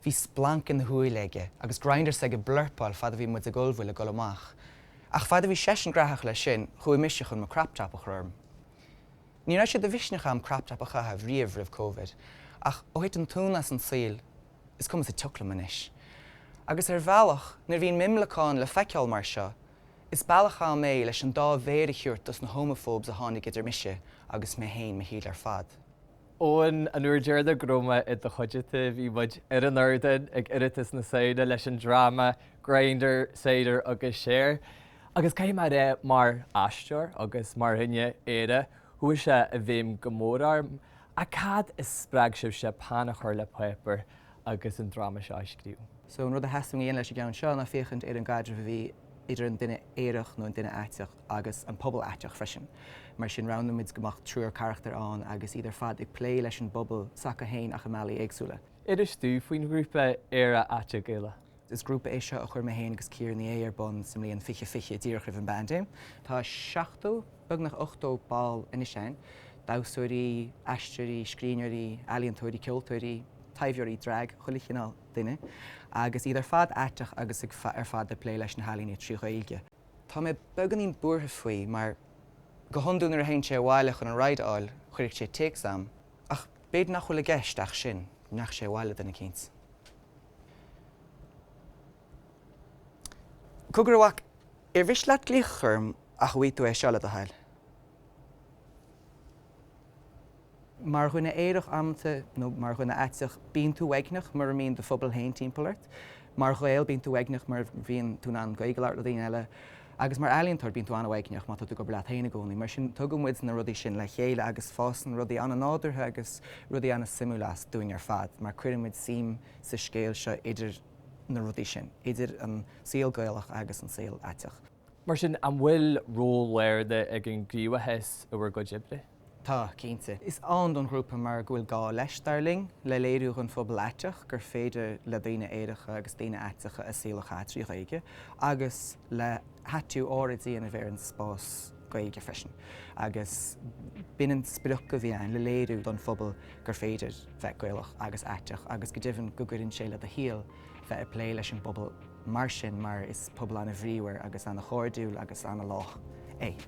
Bhí splanc in na huailéige, agus grindar sa go blurpáil fad a bhí muid a gulbhfuil a go amach. Ach fad a bhí sesin grathach le sin, chuaigh miise chun mo craptap a churm. Ní raibh siad a bhisneach am craptap a chathabh riamh ribh Covid, ach ó hit an túnas an síl, is cum sa tucla manis. Agus bhealach, nar bhíon mimleáin le feiceáil mar seo, is bailachá mé leis an dá bhéir chuirt dus na homophobes a tháinig idir mise agus mé héin híl ar fad. Eoin an uair dearda groma i do chuideata bhí muid ar an airdean ag iritas na saoide leis an drama, grindar, saoidar agus séir. Agus caiim mar aisteoir agus mar rinne éire, thuair se a bhím go mórarm, a cad is spreag sibh se pána chuir le Piper agus an drama se aiscríú. So an rud a heasting íon leis gan seo na féchant ar an gaidir bhí idir an duine éireach nó an duine aiteach agus an pobl aiteach freisin. Mar sin roundmid gomach trúr charachtar an agus idir fad ag plé leis an bobbal saca héin a chamálaí éagsúla. Idir stú faoin grúpa AerachAiteachGaelach. Is grúpa é seo a chur mé héin agus cír ní éar bon sim líon fiche díoch rih an bandéim. Tá 7 bag nach 8 ball ina sin, dáúirí, aisteoirí, scríneoirí, alíontóirí, ceoltóirí, taifeadadh drag chulichinál duine, agus idir fad aiteach agus ar fad de plé leis na halíní trí Gaeilge. Tá mé beganín buairtha faoi, mar go honúnar a hain sé bhhaile chun an ráidáil chuirigh sé téacsam, ach béad nach chuil a gceist ach sin, nach sé bhhaile duna cíns. Cúgurhhac ar bhís leat glíochorm ach bhuaí tú é seala a hail. Mar chuine éireach amta nó mar chuine aiteach bíon tú weicneach mar míon de phobal hain timpplairt, mar chuil bíon tú weicneach mar bhíon tú an Gaeilge daon eile, agus mar ealaíontar bíon tú anna weicneach má tú go bla héna gcónaí, mar sin tugam muid na rudaí sin le chéile agus fásan rudaí anna nádartha agus rudaí anna simúlas dúin ar fad, mar cuireann muid sim sa scéal seo idir na rudaí sin, idir an síl Gaeilge agus an síl aiteach. Mar sin an bhfuil ról léirde ag an gríomhatheas a bhar go dibre? Tá, cínte. Is an don grúpa mar ghfuil gá leis darling le léirú an phobal aiteach gur féidir le daoine éireacha agus daoine aiteacha a sílacha trí Gaeilge, agus le hatú áirití a bhéir an spás Gaeilge freisin. Agus binnen spireach go bhíon le léirú don phobal gur féidir bheith Gaeilge agus aiteach, agus go dibhann go gurinn sé le a híal bheith a plé leis an bobbal mar sin mar is pobal anna bhríomhar agus anna chóirdiúil agus anna lách é